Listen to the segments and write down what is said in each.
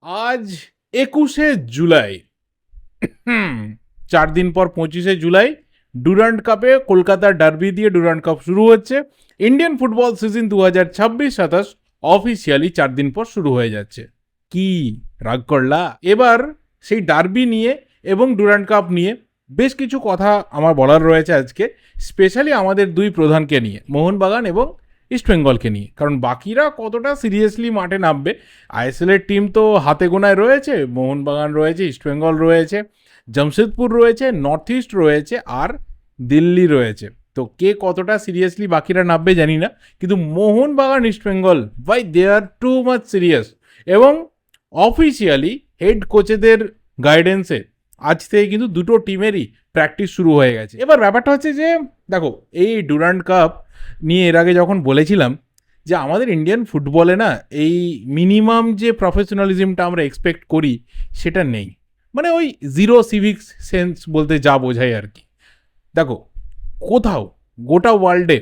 আজ 21শে জুলাই। 4 দিন পর 25শে জুলাই ডুরান্ড কাপে কলকাতার ডার্বি দিয়ে ডুরান্ড কাপ শুরু হচ্ছে। ইন্ডিয়ান ফুটবল সিজন 2026-27 অফিসিয়ালি 4 দিন পর শুরু হয়ে যাচ্ছে। কি রাগ করলা? এবার সেই ডার্বি নিয়ে এবং ডুরান্ড কাপ নিয়ে বেশ কিছু কথা আমার বলার রয়েছে আজকে, স্পেশালি আমাদের দুই প্রধানকে নিয়ে, মোহনবাগান এবং ইস্টবেঙ্গলকে নিয়ে। কারণ বাকিরা কতটা সিরিয়াসলি মাঠে নামবে, আইএসএলের টিম তো হাতে গোনায় রয়েছে, মোহনবাগান রয়েছে, ইস্টবেঙ্গল রয়েছে, জামশেদপুর রয়েছে, নর্থ ইস্ট রয়েছে, আর দিল্লি রয়েছে। তো কে কতটা সিরিয়াসলি বাকিরা নামবে জানি না, কিন্তু মোহনবাগান ইস্টবেঙ্গল ভাই দে আর টু মাচ সিরিয়াস। এবং অফিসিয়ালি হেড কোচেদের গাইডেন্সে আজ থেকে কিন্তু দুটো টিমেরই প্র্যাকটিস শুরু হয়ে গেছে। এবার ব্যাপারটা হচ্ছে যে দেখো, এই ডুরান্ড কাপ নিয়ে এর আগে যখন বলেছিলাম যে আমাদের ইন্ডিয়ান ফুটবলে না এই মিনিমাম যে প্রফেশনালিজমটা আমরা এক্সপেক্ট করি সেটা নেই। মানে ওই জিরো সিভিক্স সেন্স বলতে যা বোঝায় আর কি। দেখো, কোথাও গোটা ওয়ার্ল্ডে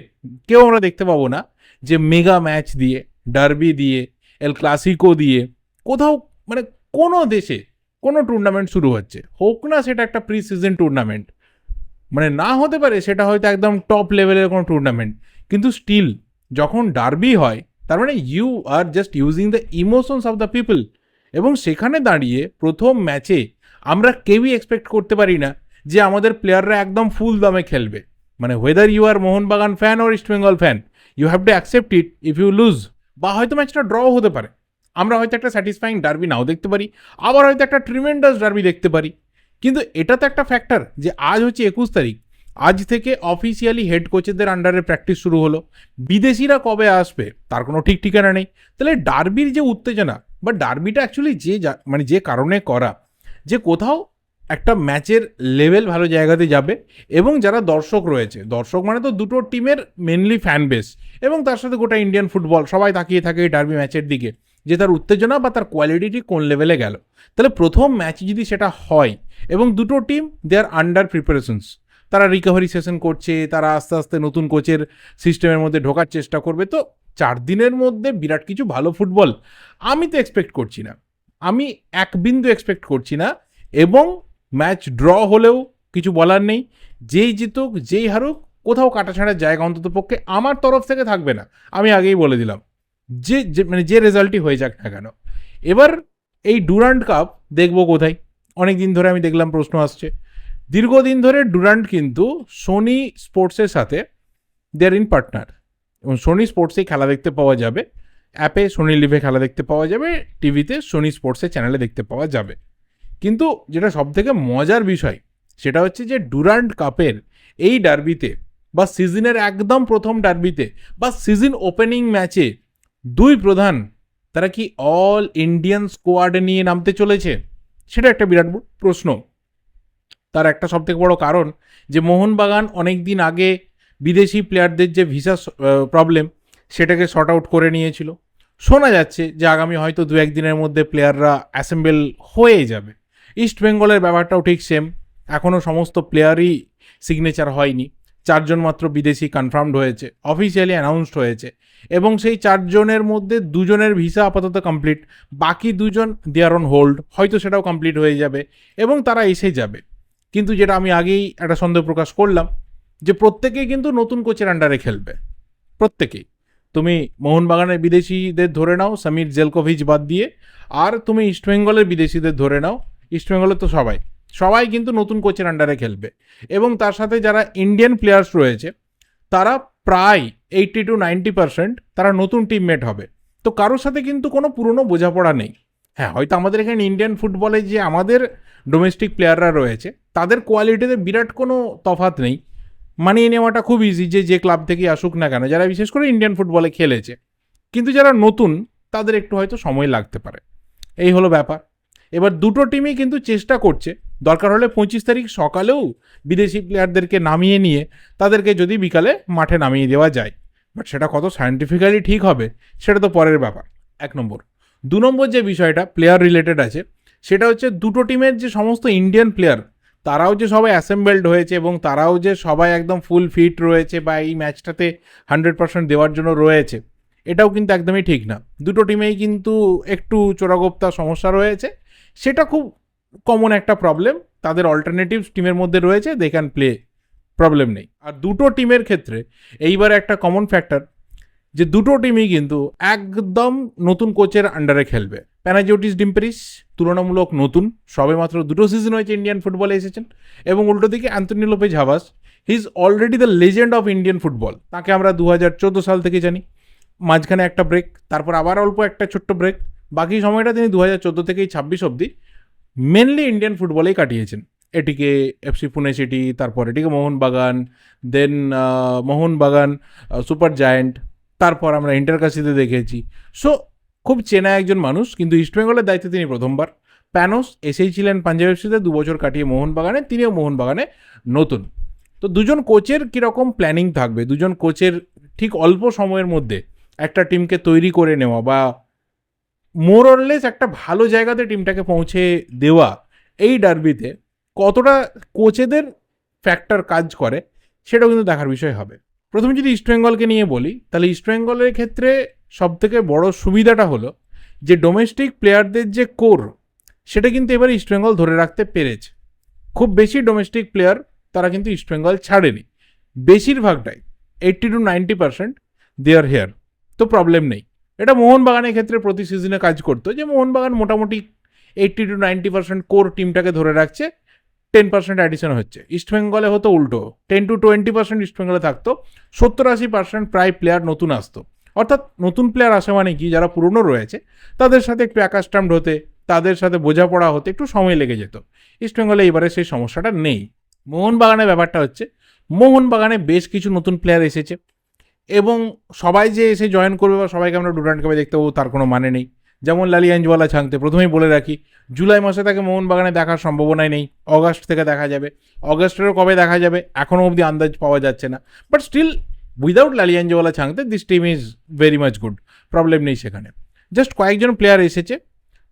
কেউ আমরা দেখতে পাবো না যে মেগা ম্যাচ দিয়ে, ডার্বি দিয়ে, এল ক্লাসিকো দিয়ে কোথাও, মানে কোনো দেশে কোনো টুর্নামেন্ট শুরু হচ্ছে, হোক না সেটা একটা প্রি সিজন টুর্নামেন্ট, মানে না হতে পারে সেটা হয়তো একদম টপ লেভেলের কোনো টুর্নামেন্ট, কিন্তু স্টিল যখন ডার্বি হয় তার মানে you are just using the emotions of the people. এবং সেখানে দাঁড়িয়ে প্রথম ম্যাচে আমরা কেউই এক্সপেক্ট করতে পারি না যে আমাদের প্লেয়াররা একদম ফুল দামে খেলবে। মানে whether you R Mohun Bagan fan or East Bengal fan, you have to accept it if you loose. বা হয়তো ম্যাচটা ড্র হতে পারে, আমরা হয়তো একটা স্যাটিসফাইং ডার্বি নাও দেখতে পারি, আবার হয়তো একটা ট্রিমেন্ডাস ডার্বি দেখতে পারি। কিন্তু এটা তো একটা ফ্যাক্টর যে আজ হচ্ছে 21 তারিখ, আজ থেকে অফিসিয়ালি হেড কোচেদের আন্ডারে প্র্যাকটিস শুরু হলো। বিদেশিরা কবে আসবে তার কোনো ঠিক ঠিকানা নেই। তাহলে ডার্বির যে উত্তেজনা বা ডার্বিটা অ্যাকচুয়ালি মানে যে কারণে করা, যে কোথাও একটা ম্যাচের লেভেল ভালো জায়গাতে যাবে এবং যারা দর্শক রয়েছে, দর্শক মানে তো দুটো টিমের মেনলি ফ্যান বেস, এবং তার সাথে গোটা ইন্ডিয়ান ফুটবল সবাই তাকিয়ে থাকে এই ডার্বি ম্যাচের দিকে যে তার উত্তেজনা বা তার কোয়ালিটি কোন লেভেলে গেল। তাহলে প্রথম ম্যাচ যদি সেটা হয় এবং দুটো team they are under preparations, তারা রিকভারি সেশন করছে, তারা আস্তে আস্তে নতুন কোচের সিস্টেমের মধ্যে ঢোকার চেষ্টা করবে, তো 4 দিনের মধ্যে বিরাট কিছু ভালো ফুটবল আমি তো এক্সপেক্ট করছি না, আমি এক বিন্দু এক্সপেক্ট করছি না। এবং ম্যাচ ড্র হলেও কিছু বলার নেই, যেই জিতুক যেই হারুক কোথাও কাটাছাড়ার জায়গা অন্তত পক্ষে আমার তরফ থেকে থাকবে না, আমি আগেই বলে দিলাম। মানে যে রেজাল্টই হয়ে যাক না কেন। এবার এই ডুরান্ড কাপ দেখবো কোথায়? অনেক দিন ধরে আমি দেখলাম প্রশ্ন আসছে, দীর্ঘদিন ধরে ডুরান্ড কিন্তু সোনি স্পোর্টসের সাথে দেয়ার ইন পার্টনার, এবং সোনি স্পোর্টসেই খেলা দেখতে পাওয়া যাবে, অ্যাপে সোনি লিভে খেলা দেখতে পাওয়া যাবে, টিভিতে সোনি স্পোর্টসের চ্যানেলে দেখতে পাওয়া যাবে। কিন্তু যেটা সব থেকে মজার বিষয় সেটা হচ্ছে যে ডুরান্ড কাপের এই ডার্বিতে বা সিজনের একদম প্রথম ডার্বিতে বা সিজন ওপেনিং ম্যাচে দুই প্রধান তারা কি অল ইন্ডিয়ান স্কোয়াড নিয়ে নামতে চলেছে, সেটা একটা বিরাট প্রশ্ন। তার একটা সবথেকে বড় কারণ যে মোহনবাগান অনেক দিন আগে বিদেশি প্লেয়ারদের যে ভিসা প্রবলেম সেটাকে শর্ট আউট করে নিয়েছিল। শোনা যাচ্ছে যে আগামী হয়তো 2-1 দিনের মধ্যে প্লেয়াররা অ্যাসেম্বল হয়ে যাবে। ইস্ট বেঙ্গলের ব্যাপারটাও ঠিক সেম, এখনও সমস্ত প্লেয়ারই সিগনেচার হয়নি, 4 জন মাত্র বিদেশি কনফার্মড হয়েছে, অফিসিয়ালি অ্যানাউন্সড হয়েছে, এবং সেই 4 জনের মধ্যে 2 জনের ভিসা আপাতত কমপ্লিট, বাকি 2 জন দে আর অন হোল্ড, হয়তো সেটাও কমপ্লিট হয়ে যাবে এবং তারা এসে যাবে। কিন্তু যেটা আমি আগেই একটা সন্দেহ প্রকাশ করলাম যে প্রত্যেকেই কিন্তু নতুন কোচের আন্ডারে খেলবে, প্রত্যেকেই। তুমি মোহনবাগানের বিদেশিদের ধরে নাও সমীর জেলকোভিচ বাদ দিয়ে, আর তুমি ইস্টবেঙ্গলের বিদেশিদের ধরে নাও, ইস্টবেঙ্গলের তো সবাই সবাই কিন্তু নতুন কোচের আন্ডারে খেলবে। এবং তার সাথে যারা ইন্ডিয়ান প্লেয়ার্স রয়েছে তারা প্রায় 80-90% তারা নতুন টিমমেট হবে। তো কারোর সাথে কিন্তু কোনো পুরনো বোঝাপড়া নেই। হ্যাঁ, হয়তো আমাদের এখানে ইন্ডিয়ান ফুটবলে যে আমাদের ডোমেস্টিক প্লেয়াররা রয়েছে তাদের কোয়ালিটিতে বিরাট কোনো তফাৎ নেই, মানিয়ে নেওয়াটা খুব ইজি, যে ক্লাব থেকেই আসুক না কেন, যারা বিশেষ করে ইন্ডিয়ান ফুটবলে খেলেছে। কিন্তু যারা নতুন তাদের একটু হয়তো সময় লাগতে পারে, এই হলো ব্যাপার। এবার দুটো টিমই কিন্তু চেষ্টা করছে দরকার হলে 25 তারিখ সকালেও বিদেশি প্লেয়ারদেরকে নামিয়ে নিয়ে তাদেরকে যদি বিকালে মাঠে নামিয়ে দেওয়া যায়, বাট সেটা কত সায়েন্টিফিক্যালি ঠিক হবে সেটা তো পরের ব্যাপার, 1 নম্বর। 2 নম্বর যে বিষয়টা প্লেয়ার রিলেটেড আছে সেটা হচ্ছে দুটো টিমের যে সমস্ত ইন্ডিয়ান প্লেয়ার তারাও যে সবাই অ্যাসেম্বলড হয়েছে এবং তারাও যে সবাই একদম ফুল ফিট রয়েছে বা এই ম্যাচটাতে 100% দেওয়ার জন্য রয়েছে, এটাও কিন্তু একদমই ঠিক না। দুটো টিমেই কিন্তু একটু চোরাগোপ্তা সমস্যা রয়েছে, সেটা খুব কমন একটা প্রবলেম। তাদের অল্টারনেটিভস টিমের মধ্যে রয়েছে, দে ক্যান প্লে, প্রবলেম নেই। আর দুটো টিমের ক্ষেত্রে এইবার একটা কমন ফ্যাক্টর, যে দুটো টিমই কিন্তু একদম নতুন কোচের আন্ডারে খেলবে। প্যানাজিওটিস ডিম্পেরিস তুলনামূলক নতুন, সবে মাত্র দুটো সিজন হয়েছে ইন্ডিয়ান ফুটবলে এসেছেন। এবং উল্টো দিকে Anthony Lopez হাভাস, he is already the legend of Indian football. তাকে আমরা 2014 সাল থেকে জানি, মাঝখানে একটা ব্রেক, তারপর আবার অল্প একটা ছোট্ট ব্রেক, বাকি সময়টা তিনি 2014 থেকেই 26 অবধি মেনলি ইন্ডিয়ান ফুটবলেই কাটিয়েছেন। এটিকে এফসি পুনে সিটি, তারপর এটিকে মোহনবাগান, দেন মোহনবাগান সুপার জায়ান্ট, তারপর আমরা ইন্টারকাশিতে দেখেছি। সো খুব চেনা একজন মানুষ, কিন্তু ইস্টবেঙ্গলের দায়িত্বে তিনি প্রথমবার। প্যানোস এসেই ছিলেন পাঞ্জাব এফসিতে, 2 বছর কাটিয়ে মোহনবাগানে, তিনিও মোহনবাগানে নতুন। তো দুজন কোচের কীরকম প্ল্যানিং থাকবে, দুজন কোচের ঠিক অল্প সময়ের মধ্যে একটা টিমকে তৈরি করে নেওয়া বা মোর অরলেস একটা ভালো জায়গাতে টিমটাকে পৌঁছে দেওয়া, এই ডার্বিতে কতটা কোচেদের ফ্যাক্টর কাজ করে সেটাও কিন্তু দেখার বিষয় হবে। প্রথমে যদি ইস্টবেঙ্গলকে নিয়ে বলি, তাহলে ইস্টবেঙ্গলের ক্ষেত্রে সবথেকে বড় সুবিধাটা হলো যে ডোমেস্টিক প্লেয়ারদের যে কোর, সেটা কিন্তু এবার ইস্টবেঙ্গল ধরে রাখতে পেরেছে। খুব বেশি ডোমেস্টিক প্লেয়ার তারা কিন্তু ইস্টবেঙ্গল ছাড়েনি, বেশিরভাগটাই 80-90% দে আর হেয়ার। তো প্রবলেম নেই। এটা মোহনবাগানের ক্ষেত্রে প্রতি সিজনে কাজ করতো, যে মোহনবাগান মোটামুটি 80-90% কোর টিমটাকে ধরে রাখছে, 10% অ্যাডিশন হচ্ছে। ইস্টবেঙ্গলে হতো উল্টো, 10-20% ইস্টবেঙ্গলে থাকতো, 70-80% প্রায় প্লেয়ার নতুন আসতো। অর্থাৎ নতুন প্লেয়ার আসা মানে কি, যারা পুরনো রয়েছে তাদের সাথে একটু অ্যাকাস্টামড হতে, তাদের সাথে বোঝাপড়া হতে একটু সময় লেগে যেত। ইস্টবেঙ্গলে এবারে সেই সমস্যাটা নেই। মোহনবাগানের ব্যাপারটা হচ্ছে, মোহনবাগানে বেশ কিছু নতুন প্লেয়ার এসেছে, এবং সবাই যে এসে জয়েন করবে বা সবাইকে আমরা ডুরান্ড কাপে দেখতে পাবো তার কোনো মানে নেই। যেমন লালিয়াঞ্জওয়ালা ছাংতে, প্রথমেই বলে রাখি, জুলাই মাসে তাকে মোহনবাগানে দেখার সম্ভাবনাই নেই, অগাস্ট থেকে দেখা যাবে। অগাস্টেরও কবে দেখা যাবে এখনও অবধি আন্দাজ পাওয়া যাচ্ছে না, but still without Lalianzuala Chhangte this team is very much good, problem নেই সেখানে। জাস্ট কয়েকজন প্লেয়ার এসেছে,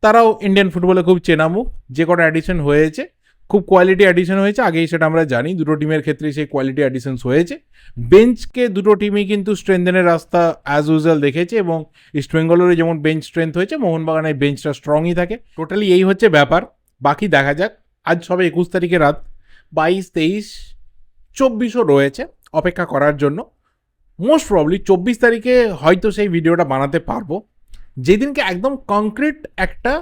তারাও ইন্ডিয়ান ফুটবলে খুব চেনা মুখ। যে কটা অ্যাডিশন হয়েছে খুব কোয়ালিটি অ্যাডিশন হয়েছে, আগেই সেটা আমরা জানি, দুটো টিমের ক্ষেত্রেই সেই কোয়ালিটি অ্যাডিশনস হয়েছে। বেঞ্চকে দুটো টিমই কিন্তু স্ট্রেংথেনের রাস্তা অ্যাজ ইউজুয়াল দেখেছে, এবং ইস্টবেঙ্গলেরও যেমন বেঞ্চ স্ট্রেংথ হয়েছে, মোহনবাগানের বেঞ্চটা স্ট্রংই থাকে। টোটালি এই হচ্ছে ব্যাপার, বাকি দেখা যাক। আজ সবে 21 তারিখে রাত, 22, 23, 24ও রয়েছে অপেক্ষা করার জন্য। মোস্ট প্রবলি 24 তারিখে হয়তো সেই ভিডিওটা বানাতে পারবো, যেদিনকে একদম কংক্রিট একটা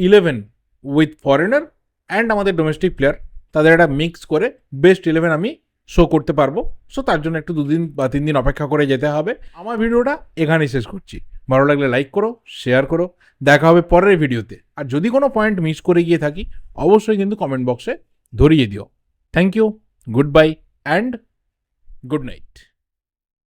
11 উইথ ফরেনার অ্যান্ড আমাদের ডোমেস্টিক প্লেয়ার, তাদের একটা মিক্স করে বেস্ট 11 আমি শো করতে পারবো। সো তার জন্য একটু 2 দিন বা 3 দিন অপেক্ষা করে যেতে হবে। আমার ভিডিওটা এখানেই শেষ করছি। ভালো লাগলে লাইক করো, শেয়ার করো, দেখা হবে পরের ভিডিওতে। আর যদি কোনো পয়েন্ট মিস করে গিয়ে থাকি অবশ্যই কিন্তু কমেন্ট বক্সে ধরিয়ে দিও। Thank you, good bye and good night.